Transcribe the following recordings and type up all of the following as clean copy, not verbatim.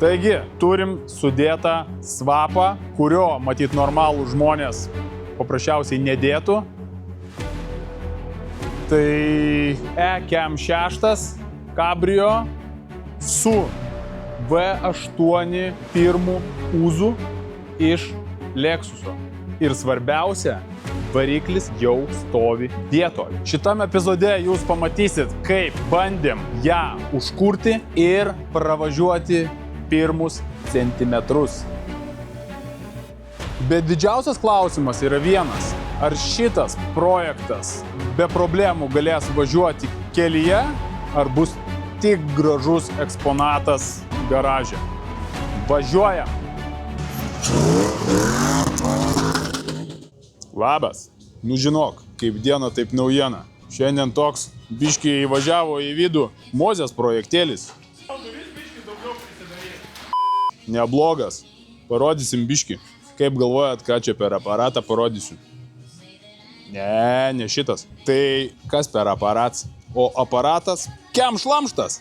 Taigi, turim sudėtą svapą, kurio, matyt, normalų žmonės paprasčiausiai nedėtų. Tai E-Cam 6 Cabrio su V8 pirmu uzu iš Lexuso. Ir svarbiausia, variklis jau stovi vietoje. Šitam epizode jūs pamatysit, kaip bandėm ją užkurti ir pravažiuoti pirmus centimetrus. Bet didžiausias klausimas yra vienas. Ar šitas projektas be problemų galės važiuoti kelyje, ar bus tik gražus eksponatas garaže? Važiuojam! Labas. Nu žinok, kaip diena, taip naujiena. Šiandien toks biškį įvažiavo į vidų Mozės projektėlis. Neblogas. Parodysim biškį. Kaip galvojat, ką čia per aparatą parodysiu? Ne šitas. Tai kas per aparats? O aparatas Cam šlamštas.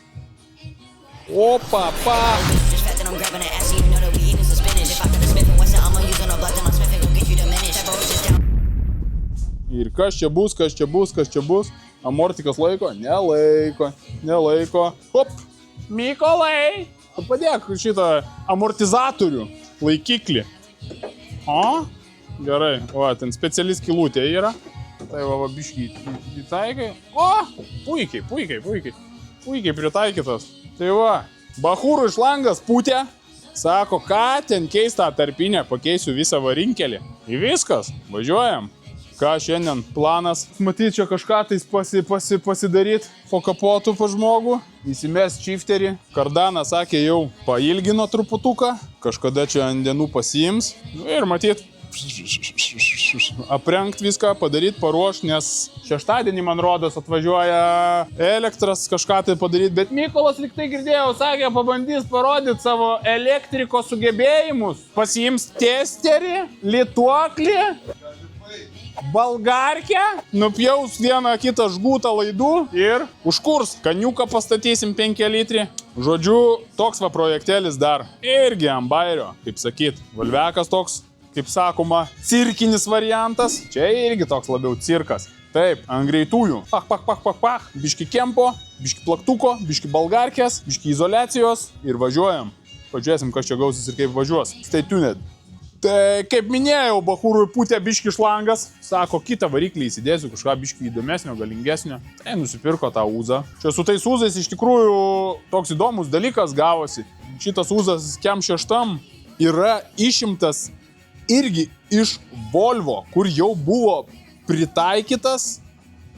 Opa, pa! Ir kas čia bus? Amortikas laiko? Nelaiko. Hop! Mykolai! Padėk šitą amortizatorių laikiklį. O? Gerai. Va, ten speciali skylutė yra. Tai va, biškį pritaikai. O! Puikiai pritaikytas. Tai va, bachūrų šlangas pūtė. Sako, ką ten keistą tarpinę, pakeisiu visą varinkelį. Ir viskas, važiuojam. Ką šiandien planas? Matyt, čia kažką tais pasidaryt po kapotų pa žmogų. Įsimes shifterį. Kardanas sakė, jau pailgino truputuką. Kažkada čia ant dienų pasiims. Ir matyt, aprengt viską, padaryt, paruošt, nes šeštadienį, man rodos, atvažiuoja elektras kažką tai padaryt. Bet Mykolas lyg tai girdėjau, sakė, pabandys parodyti savo elektrikos sugebėjimus. Pasiims testerį, lituoklį, balgarkę, nupjaus vieną kitą žgūtą laidų ir užkurs. Kaniuką pastatysim 5 litrį. Žodžiu, toks va projektėlis dar. Irgi ant bairio, kaip sakyt. Valvekas toks, kaip sakoma, cirkinis variantas. Čia irgi toks labiau cirkas. Taip, ant greitųjų. Pach. Biški kempo, biški plaktuko, biški balgarkės, biški izoliacijos ir važiuojam. Pažiūrėsim, kas čia gausis ir kaip važiuos. Stay tuned. Tai kaip minėjau, bachūrui pūtė biški šlangas. Sako, kitą variklį įsidėsiu, kažką biški įdomesnio, galingesnio. Tai nusipirko tą uzą. Čia su tais uzais iš tikrųjų toks įdomus dalykas gavosi. Šitas uzas Cam 6 yra išimtas irgi iš Volvo, kur jau buvo pritaikytas,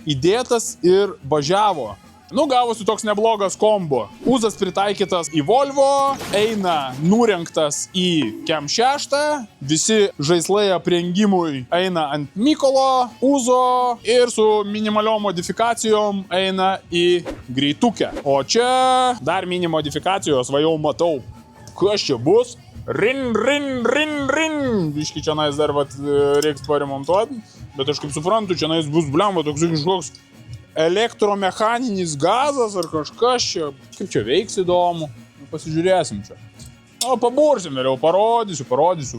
įdėtas ir važiavo. Nu, gavosi toks neblogas kombo. Uzas pritaikytas į Volvo, eina nurengtas į Cam 6, visi žaislai aprengimui eina ant Mykolo uzo ir su minimaliom modifikacijom eina į greitukę. O čia dar mini modifikacijos, va jau matau, kas čia bus. Rin. Viški čia nais dar reiks paremontuoti, bet aš kaip suprantu, čia nais bus blemba toks kažkoks elektromechaninis gazas ar kažkas čia. Kaip čia veiks įdomu. Pasižiūrėsim čia. O, pabursim vėliau, parodysiu,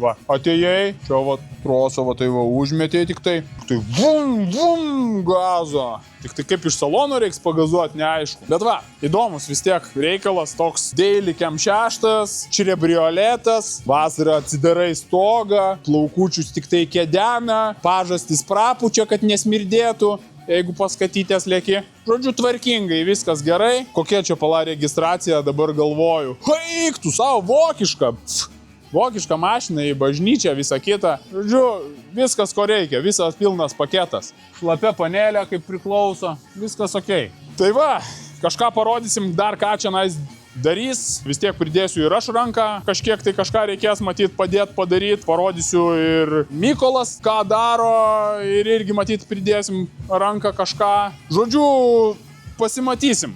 va. Atėjai, čia va trosą, va tai va užmetė tik tai. Tai vum, gazo. Tik tai kaip iš salono reiks pagazuoti, neaišku. Bet va, įdomus vis tiek reikalas toks Daily Cam 6, črebrioletas, vasarą atsidarai stogą, plaukučius tik tai kedena, pažastis prapučia, kad nesmirdėtų. Jeigu paskatytės lėki. Žodžiu, tvarkingai, viskas gerai. Kokia čia pala registracija, dabar galvoju. Haik, tu savo vokišką. Vokišką mašiną į bažnyčią, visą kitą. Žodžiu, viskas ko reikia, visas pilnas paketas. Šlapia panelė, kaip priklauso. Viskas okei. Tai va, kažką parodysim dar ką čia nais darys. Vis tiek pridėsiu ir aš ranką. Kažkiek tai kažką reikės matyt padaryti. Parodysiu ir Mykolas ką daro. Ir irgi matyt pridėsim ranką kažką. Žodžiu, pasimatysim.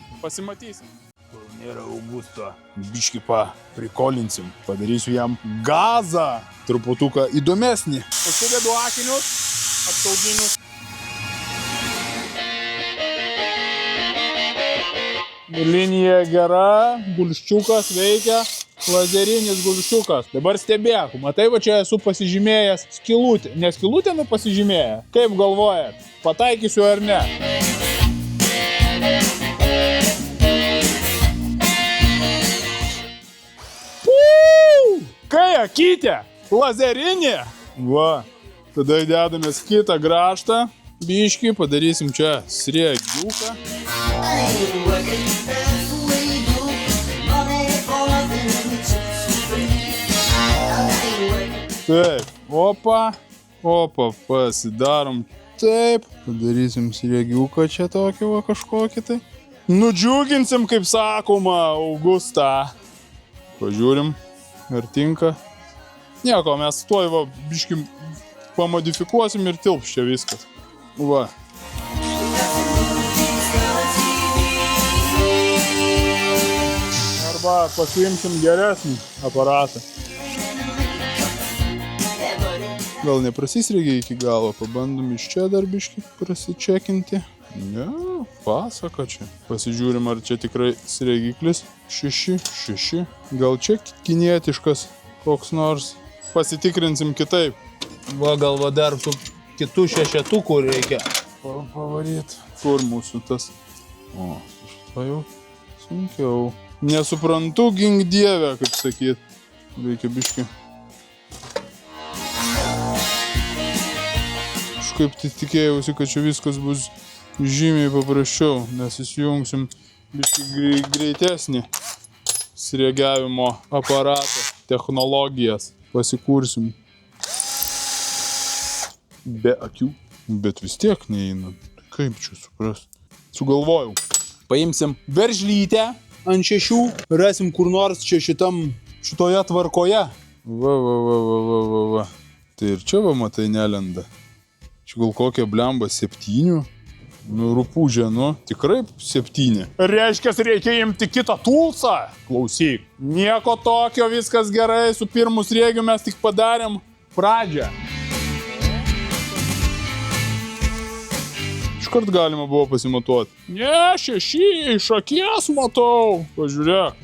Nėra Augusto. Biškį prikolinsim. Padarysiu jam gazą. Truputuką įdomesnį. Pasidedu akinius, apsauginius. linija gera, gulščiukas veikia, lazerinis gulščiukas. Dabar stebėk, matai, va čia esu pasižymėjęs skylutę. Ne skylutę, nu pasižymėję. Kaip galvojat, pataikysiu ar ne? Kai akytė, lazerinė. Va, tada įdedamės kitą grąžtą. Biškį, padarysim čia sriegiuką. Taip, opa, pasidarom taip. Padarysim sriegiuką čia tokį va kažkokį tai. Nudžiuginsim, kaip sakoma, Augustą. Pažiūrim, ar tinka. Nieko, mes tuoj va biškį pamodifikuosim ir tilps čia viskas. Va. Arba pasiimsim geresnį aparatą. Gal neprasisrėgia iki galo, pabandom iš čia dar biškį prasičekinti. Ne, pasaka čia. Pasižiūrim, ar čia tikrai srėgiklis. 6. Gal čia kinietiškas koks nors. Pasitikrinsim kitaip. Va, gal va dar su kitų šešetukų reikia pavaryti. Kur mūsų tas? O, šito jau sunkiau. Nesuprantu, gink dievę, kaip sakyt. Reikia biškį. Kažkaip tai tikėjausi, kad čia viskas bus žymiai paprasčiau, nes įsijungsim biškį greitesnį sriegiavimo aparatą, technologijas pasikursim. Be akių, bet vis tiek neina. Kaip čia supras? Sugalvojau. Paimsim veržlytę ant 6, rasim kur nors čia šitoje tvarkoje. Va. Tai ir čia va matai nelenda. Čia gal kokia blemba 7. Nu, rupūžė, nu, tikrai 7. Reiškia, reikia imti kitą tulsą. Klausyk. Nieko tokio, viskas gerai. Su pirmu sriegiu mes tik padarėm pradžią. Iškart galima buvo pasimatuoti. Ne, 6 iš akies matau. Pažiūrėk.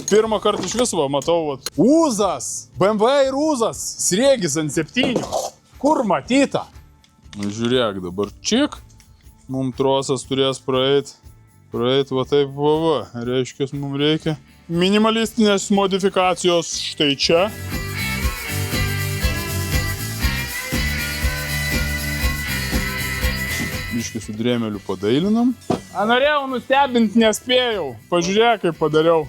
Pirmą kartą iš viso matau. Vat. Uzas. BMW ir Uzas. Sriegis ant 7. Kur matyta? Na, žiūrėk, dabar čik. Mums trosas turės praeit va taip va. Reiškia, mums reikia minimalistinės modifikacijos štai čia. Biškį su drėmeliu padailinam. Norėjau nustebinti, nespėjau. Pažiūrėk, kaip padariau.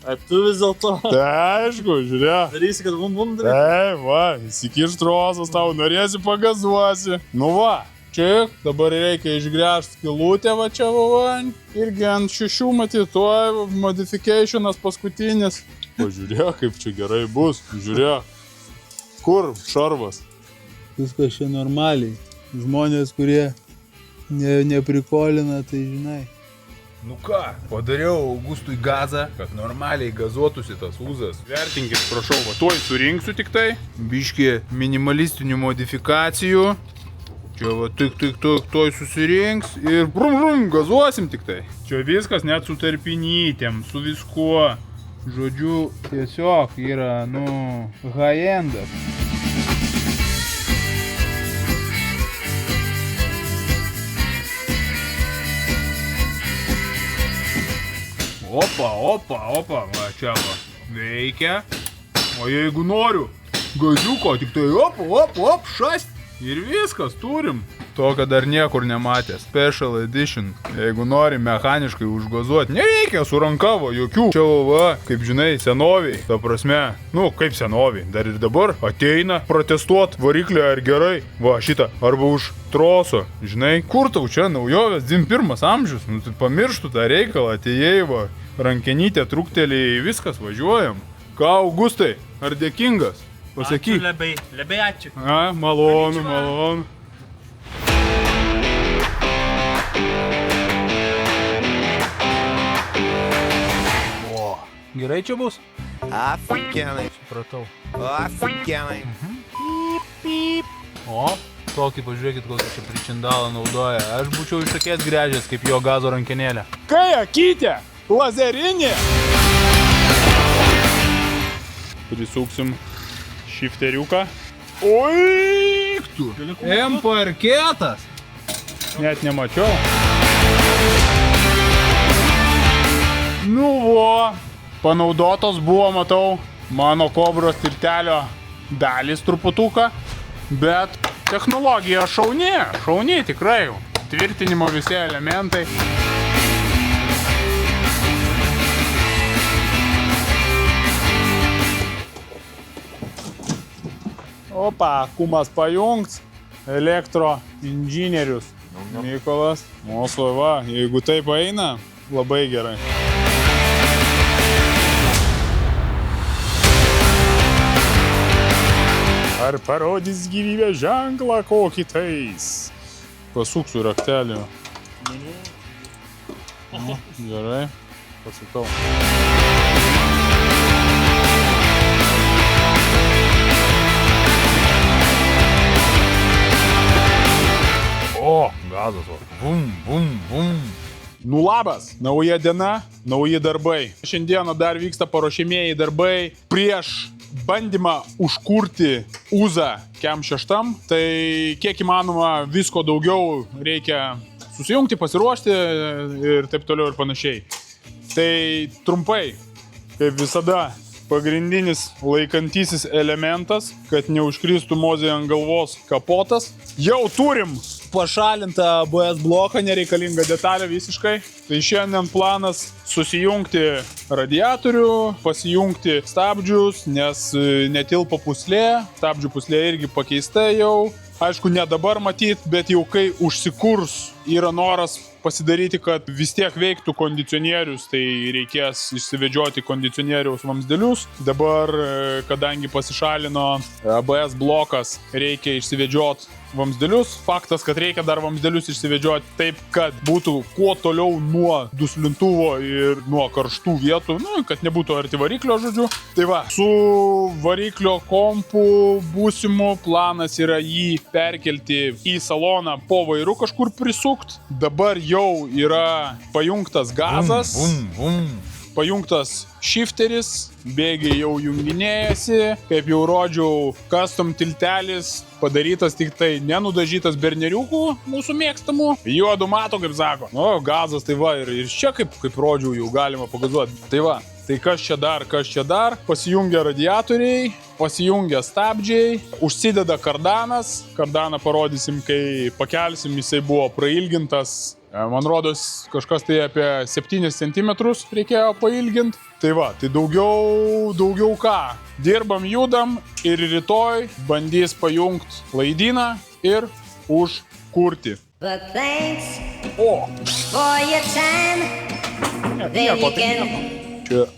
Taip, tu vis dėlto. Tai aišku, žiūrėk. Darysi, kad bum darysi. Taip, va, įsikirš trosas tau, norėsi pagazuosi. Nu va, čia dabar reikia išgręžti skylutę va čia va. Irgi ant 6 matyt, tuoj modificationas paskutinis. Pažiūrėk, kaip čia gerai bus. Žiūrėk. Kur šarvas? Viskas čia normaliai. Žmonės, kurie neprikolina, tai žinai. Nu ką, padariau Augustui gazą, kad normaliai gazuotųsi tas Uzas. Vertinkit, prašau, va tuoj surinksiu tik tai. Biškį minimalistinių modifikacijų. Čia va tik tuoj susirinks ir brum, gazuosim tik tai. Čia viskas net su tarpinytėm, su viskuo. Žodžiu, tiesiog yra, nu, high-endas. Opa, va čia va, veikia. O jeigu noriu gaziuko, tik tai op, šast. Ir viskas, turim. Tokio dar niekur nematęs. Special Edition. Jeigu nori mechaniškai užgazuoti, nereikia su rankavo jokių. Čia va, kaip žinai, senoviai. Ta prasme, nu kaip senoviai, dar ir dabar ateina protestuot variklį ar gerai. Va šitą, arba už troso. Žinai, kur tau čia naujovės, 21 amžius. Nu tai pamirštų tą reikalą, atėjai va. Rankenytė truktelėjai, viskas, važiuojam. Ką, Augustai, ar dėkingas? Pasakyk. Ačiū labai ačiū. Malonu. O, gerai čia bus? Офигенный. Supratau. Офигенный. O, tokį pažiūrėkit, kokį čia pričindalą naudoja. Aš būčiau iš tokies gręžęs, kaip jo gazo rankenėlę. Kai akytė, lazerinį. Prisuksim šifteriuką. Oi, tu. Parketas. Net nemačiau. Nu vo, panaudotos buvo, matau, mano kobros tiltelio dalis truputuką, bet technologija šauni tikrai, tvirtinimo visi elementai. Opa, kumas pajungs, elektro inžinierius Mykolas. Mūsų va, jeigu taip eina, labai gerai. Ar parodys gyvybės ženklą kokį tais? Pasuksiu raktelį. Gerai, pasukau. O, gazas, o. Bum, bum, bum. Nu labas, nauja diena, nauji darbai. Šiandieną dar vyksta paruošiamieji darbai prieš bandymą užkurti Uzą Kem 6. Tai kiek įmanoma visko daugiau reikia susijungti, pasiruošti ir taip toliau ir panašiai. Tai trumpai, kaip visada, pagrindinis laikantysis elementas, kad neužkristų mozė ant galvos kapotas. Jau turim pašalintą ABS bloką, nereikalingą detalę visiškai. Tai šiandien planas susijungti radiatorių, pasijungti stabdžius, nes netilpo puslė, stabdžių puslė irgi pakeista jau. Aišku, ne dabar matyt, bet jau kai užsikurs, yra noras pasidaryti, kad vis tiek veiktų kondicionierius, tai reikės išsivedžioti kondicionieriaus vamzdelius. Dabar, kadangi pasišalino ABS blokas, reikia išsivedžioti vamzdelius. Faktas, kad reikia dar vamzdelius išsivedžioti taip, kad būtų kuo toliau nuo duslintuvo ir nuo karštų vietų, kad nebūtų arti variklio, žodžiu. Tai va, su variklio kompu būsimu planas yra jį perkelti į saloną po vairu kažkur prisukt. Dabar jau yra pajungtas gazas, pajungtas shifteris, bėgiai jau junginėjasi, kaip jau rodžiau, custom tiltelis padarytas tik tai nenudažytas berneriukų, mūsų mėgstamų, juodu mato, kaip sako. Nu, gazas, tai va, ir čia kaip rodžiau, jau galima pagazuoti. Tai va, tai kas čia dar, pasijungia radiatoriai, pasijungia stabdžiai, užsideda kardanas, kardaną parodysim, kai pakelsim, jisai buvo prailgintas. Man rodos, kažkas tai apie 7 cm reikėjo pailginti. Tai va, tai daugiau ką. Dirbam, judam ir rytoj bandys pajungti laidyną ir užkurti. O! Čia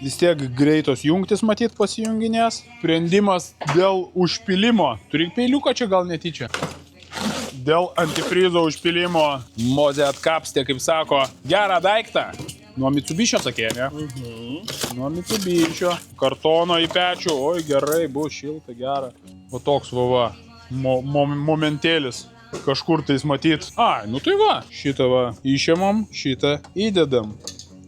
vis tiek greitos jungtis matyt pasijunginės. Sprendimas dėl užpilimo. Turi peiliuką čia gal netyčia? Dėl antifrizo užpilimo mozė atkapstė, kaip sako, gerą daiktą. Nuo Mitsubišio sakė, ne? Nuo Mitsubišio. Kartono į pečių. Oi, gerai, bus šilta, gera. O toks va, momentėlis. Kažkur tais matyt. Ai, nu tai va. Šitą va išėmam, šitą įdedam.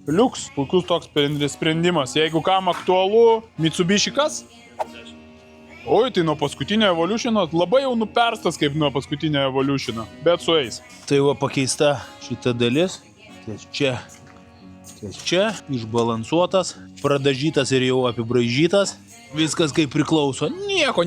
Liuks, puikus toks sprendimas. Jeigu kam aktualu, Mitsubishi kas? Oi, tai nuo paskutinio Evolution'o labai jau nuperstas kaip nuo paskutinio Evolution'o, bet sueis. Tai va pakeista šita dalis, ties čia, išbalansuotas, pradažytas ir jau apibraižytas, viskas kaip priklauso, nieko.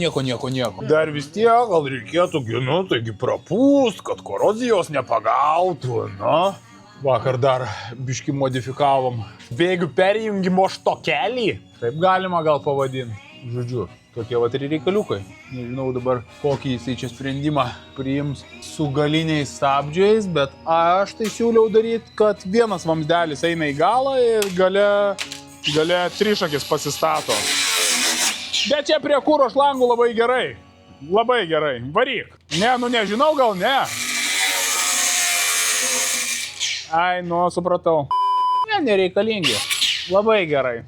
Dar vis tiek gal reikėtų, taigi prapūst, kad korozijos nepagautų, na. Vakar dar biškį modifikavom bėgių perjungimo štokelį, taip galima gal pavadinti, žodžiu. Tokie va reikaliukai. Nežinau dabar, kokį jisai čia sprendimą priims su galiniais stabdžiais, bet aš tai siūliau daryti, kad vienas vamzdelis eina į galą ir gale trišakis pasistato. Bet čia prie kuro šlangų labai gerai. Labai gerai. Varyk. Ne, nežinau, gal ne. Ai, supratau. Nereikalingi. Labai gerai.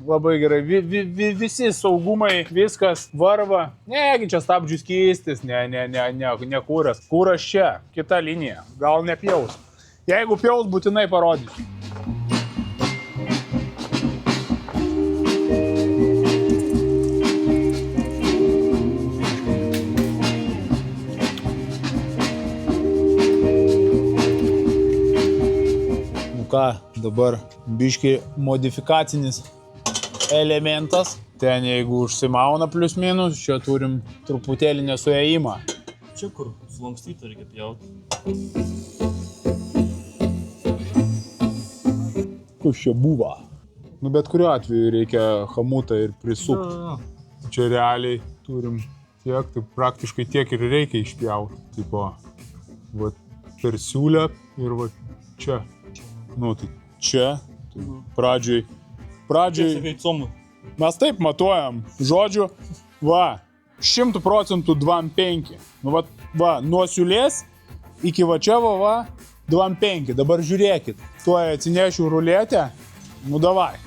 Visi saugumai, viskas varva. Negi čia stabdžių skystis, ne kūras. Kūras čia, kita linija. Gal nepjaus. Jeigu pjaus, būtinai parodysiu. dabar biški modifikacinis elementas. Ten jeigu užsimauna plius minus, čia turim truputėlį nesuėjimą. Čia kur sulankstytą reikia pjauti. Kus čia buvo? Nu bet kuriuo atveju reikia chamutą ir prisupti. Čia realiai turim tiek, tai praktiškai tiek ir reikia išpjauti. Tipo, va per siūlę ir va čia. Nu tai čia, tai pradžiai. Sakai, comų. Mes taip matuojam, žodžiu, va, 100% 2,5. Nu va, nuo siūlės iki va čia va, 2,5. Dabar žiūrėkit, tuoj atsinešiu ruletę, nu davai,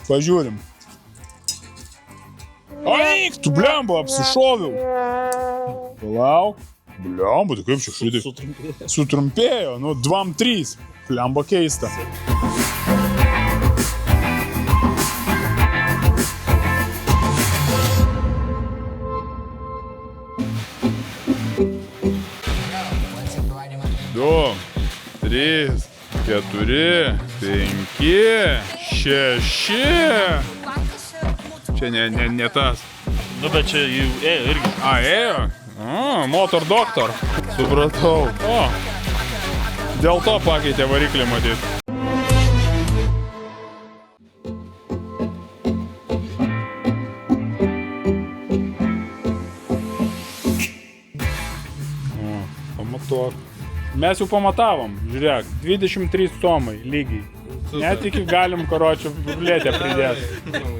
pažiūrim. Eik, tu blemba, apsišoviau. Palauk, blemba, tai kaip čia šitai? Sutrumpėjo, nu 2,3. Blemba keista. Du, 3, 4, 5, 6. Čia ne tas. Nu, bet čia jau ėjo irgi. Ėjo? Motor doktor. Supratau. O, dėl to pakeitė variklį matyt. Pamatuok. Mes jau pamatavom, žiūrėk, 23 somai lygiai. Net iki galim, karočią, blėtę pridėti.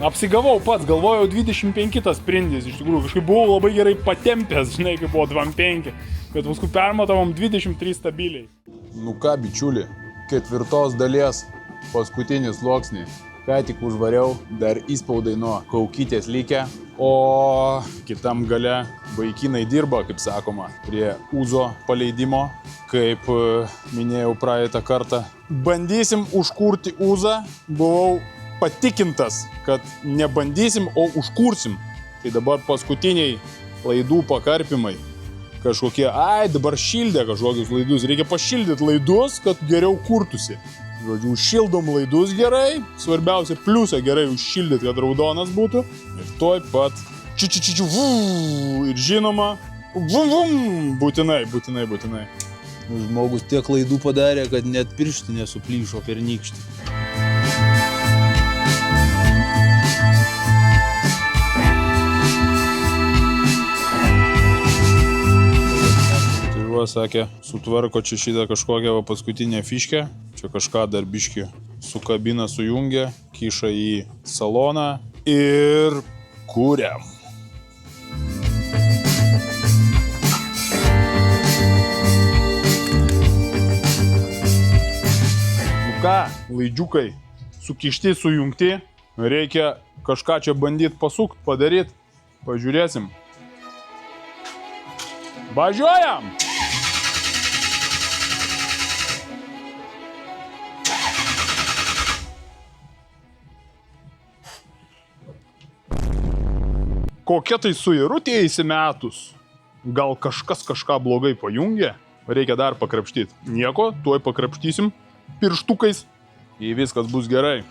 Apsigavau pats, galvojau 25 tas sprindis, iš tikrųjų, kažkaip buvau labai gerai patempęs, žinai, kaip buvo 2,5, bet paskui permatavom 23 stabiliai. Nu ką, bičiuli, 4 dalies paskutinis sluoksnį. Ką tik užvariau, dar įspaudai nuo kaukytės likę, o kitam gale vaikinai dirba, kaip sakoma, prie uzo paleidimo, kaip minėjau praeitą kartą. Bandysim užkurti uzą, buvau patikintas, kad nebandysim, o užkursim. Tai dabar paskutiniai laidų pakarpimai. Kažkokie, dabar šildė kažkokius laidus, reikia pašildyti laidus, kad geriau kurtųsi. Žodžiu, užšildom laidus gerai, svarbiausia pliusą gerai užšildyti, kad raudonas būtų. Ir toj pat ir žinoma, būtinai. Žmogus tiek klaidų padarė, kad net pirštinė suplyšo per nykštį. Tai sakė, sutvarko čia šitą kažkokią paskutinę fiškę. Čia kažką dar biškį su kabina sujungia, kiša į saloną ir kuriam. Nu ką, laidžiukai, sukišti, sujungti, reikia kažką čia bandyti pasukti, padaryti. Pažiūrėsim. Važiuojam! Kokia tai suirutė įsimetus. Gal kažkas kažką blogai pajungė? Reikia dar pakrapštyti. Nieko, tuoj pakrapštysim pirštukais. Jei viskas bus gerai.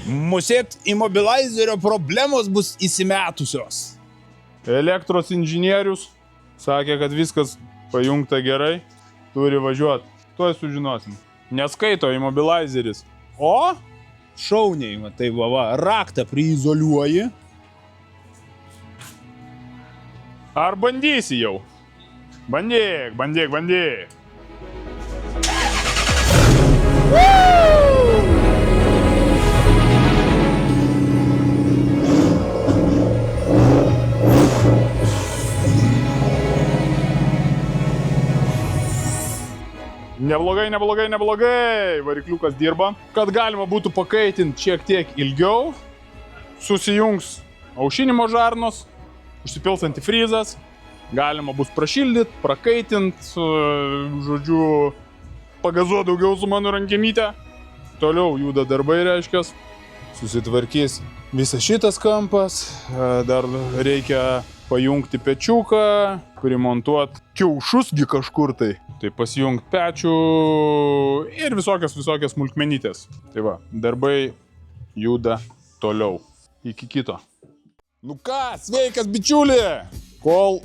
Musėt immobilizerio problemos bus įsimetusios. Elektros inžinierius sakė, kad viskas pajungta gerai. Turi važiuoti. Tuoj sužinosim. Neskaito immobilizeris. O? Šauniai, matai, va, raktą priizoliuoji. Ar bandysi jau? Bandyk. Neblogai. Varikliukas dirba. Kad galima būtų pakaitinti šiek tiek ilgiau, susijungs aušinimo žarnos, užsipils antifrizas, galima bus prašildyti, prakaitinti, žodžiu, pagazuoti daugiau su mano rankenyte. Toliau juda darbai, reiškias, susitvarkys visas šitas kampas, dar reikia pajungti pečiuką, primontuoti kiaušusgi kažkur tai. Tai pasijungt pečių ir visokias smulkmenytės. Tai va, darbai juda toliau. Iki kito. Nu ką, sveikas bičiulė! Kol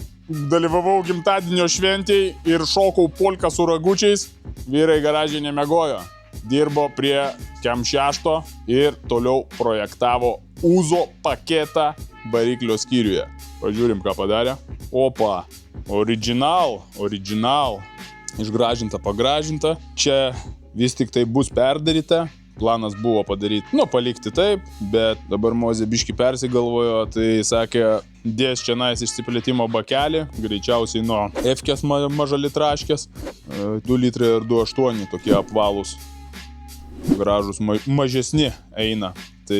dalyvavau gimtadienio šventėj ir šokau polką su ragučiais, vyrai garažiai nemiegojo. Dirbo prie Kem 6 ir toliau projektavo Uzo paketą variklio skyriuje. Pažiūrim, ką padarė. Opa, original. Išgražinta, pagražinta. Čia vis tik tai bus perdaryta. Planas buvo padaryti, palikti taip, bet dabar Mozė biški persigalvojo, tai sakė, dės čia nais išsiplėtimo bakelį, greičiausiai nuo F-kės mažalitraškės, 2 litrai ir 2,8 tokie apvalūs, gražus, mažesni eina. Tai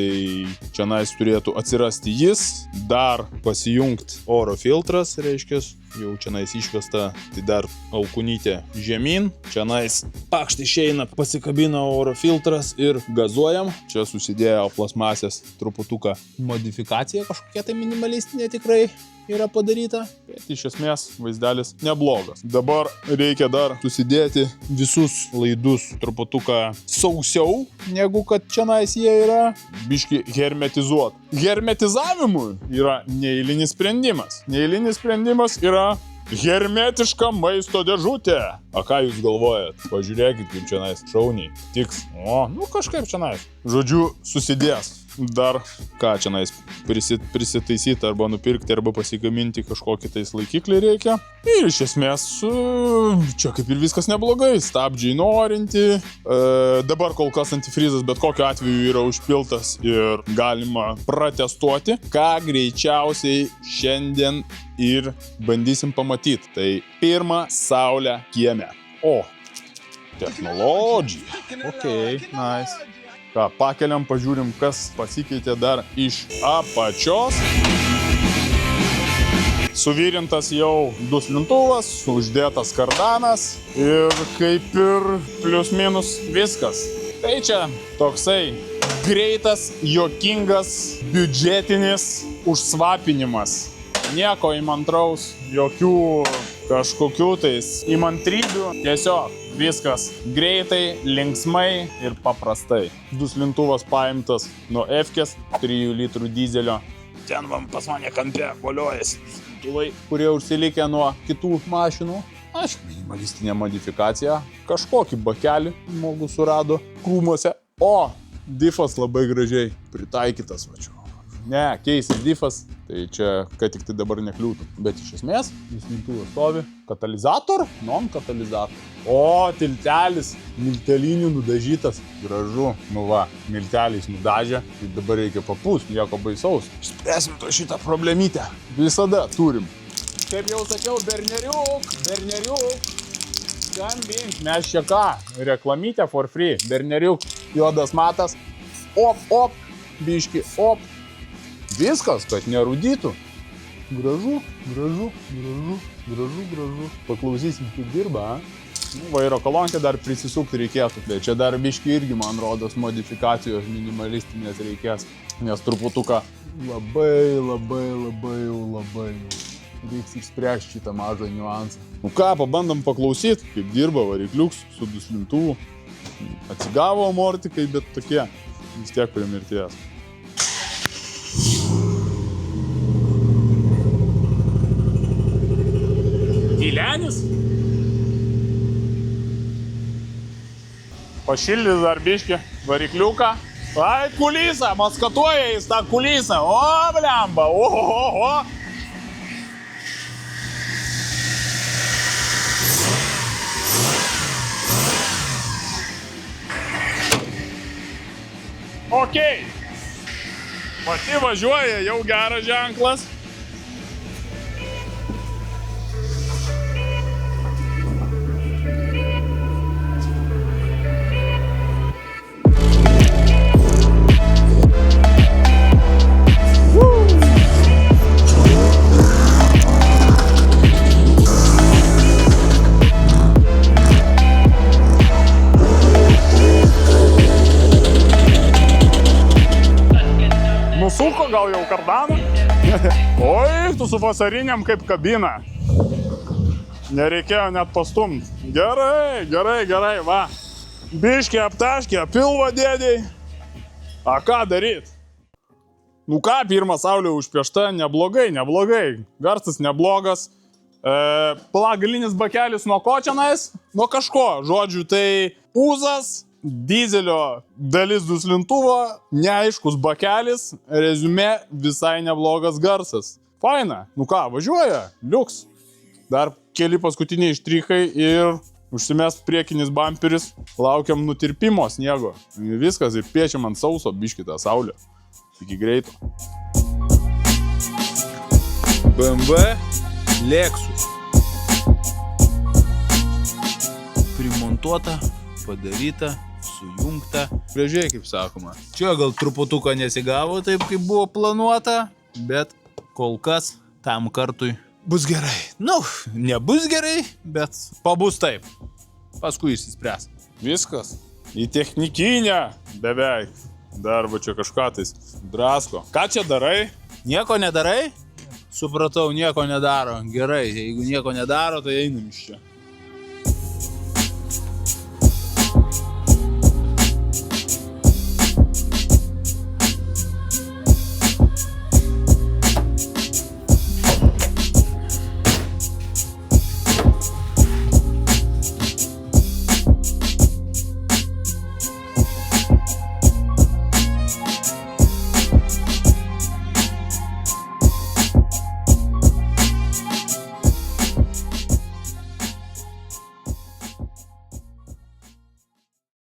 čia nais turėtų atsirasti jis, dar pasijungt oro filtras, reiškia, jau čia nais išvesta, tai dar alkunytė žemyn, čia nais pakštai išeina, pasikabina oro filtras ir gazuojam. Čia susidėjo plasmasės truputuką modifikacija, kažkokia tai minimalistinė tikrai yra padaryta, bet iš esmės vaizdelis neblogas. Dabar reikia dar susidėti visus laidus truputuką sausiau, negu kad čia nais jie yra, biški hermetizuot. Hermetizavimui yra neeilinis sprendimas. Neeilinis sprendimas yra hermetiška maisto dėžutė. A ką jūs galvojat? Pažiūrėkit, kaip čia nais šauniai. Tiks. Kažkaip čia nais. Žodžiu, susidės. Dar ką čia nais prisitaisyti arba nupirkti arba pasigaminti kažkokį tais laikiklį reikia. Ir iš esmės čia kaip ir viskas neblogai. Stabdžiai norinti. Dabar kol kas antifrizas bet kokiu atveju yra užpiltas ir galima pratestuoti, ką greičiausiai šiandien ir bandysim pamatyti. Tai pirmą saulę kieme. Technologija. Nice. Ką, pakeliam, pažiūrim, kas pasikeitė dar iš apačios. Suvirintas jau duslintuvas, uždėtas kardanas ir kaip ir plius minus viskas. Tai čia toksai greitas, juokingas, biudžetinis užsvapinimas. Nieko įmantraus, jokių kažkokių tais įmantrybių, tiesiog viskas greitai, linksmai ir paprastai. Duslintuvas paimtas nuo F-kės, 3 litrų dizelio. Ten pas mane kampe voliojasi duslintuvai, kurie užsilikę nuo kitų mašinų. Minimalistinė modifikacija. Kažkokį bakelį žmogus surado krūmuose. Diffas labai gražiai pritaikytas, vačiu. Ne, keisis diffas, tai čia, kad tik tai dabar nekliūtų. Bet iš esmės, duslintuvas stovi. Katalizator? Non-katalizator. Tiltelis, miltelinių nudažytas. Gražu. Milteliais nudažė. Tai dabar reikia papūst, nieko baisaus. Spręsim šitą problemytę. Visada turim. Kaip jau sakiau, berneriuk. Skambink. Mes čia ką? Reklamytę for free. Berneriuk. Juodas matas. Biški. Viskas, kad nerūdytų. Gražu. Paklausysim, kaip dirba. Vairo kolonkę dar prisisukti reikėtų. Tai čia dar biški irgi, man rodos, modifikacijos minimalistinės reikės. Nes truputuką labai reiks išspręsti šitą mažą niuansą. Ką, pabandom paklausyti, kaip dirba varikliuks su duslintuvu. Atsigavo amortikai, bet tokie vis tiek prie mirties. Tylenis? Pašildys dar biškį varikliuką. Kulysą, maskatuoja jis tą kulysą. Blemba, Pati važiuoja, jau geras ženklas. Nusuko gal jau kardaną? Tu su vasariniam kaip kabina. Nereikėjo net pastumti. Gerai, gerai, gerai, va. Biškė aptaškė, pilvo dėdėjai. A ką daryt? Nu ką, pirmą saulė užpiešta, neblogai, neblogai. Garsas neblogas. Plagalinis bakelis nuo ko čianais? Nuo kažko. Žodžiu, tai uzas, dizelio dalis duslintuvo, neaiškus bakelis, reziumė visai neblogas garsas. Faina. Nu ką, važiuoja? Liuks. Dar keli paskutiniai štrichai ir užsimes priekinis bamperis. Laukiam nutirpimo sniego. Viskas ir piečiam ant sauso biškitą saulę. Iki greito. BMW Lexus. Primontuota, padaryta, sujungta. Gražiai, kaip sakoma. Čia gal truputuką nesigavo taip, kaip buvo planuota, bet kol kas tam kartui bus gerai. Nu, nebus gerai, bet pabus taip. Paskui išsispręs. Viskas. Į technikinę beveik. Dar va čia kažką tais drasko. Ką čia darai? Nieko nedarai? Supratau, nieko nedaro. Gerai, jeigu nieko nedaro, tai einam iš čia.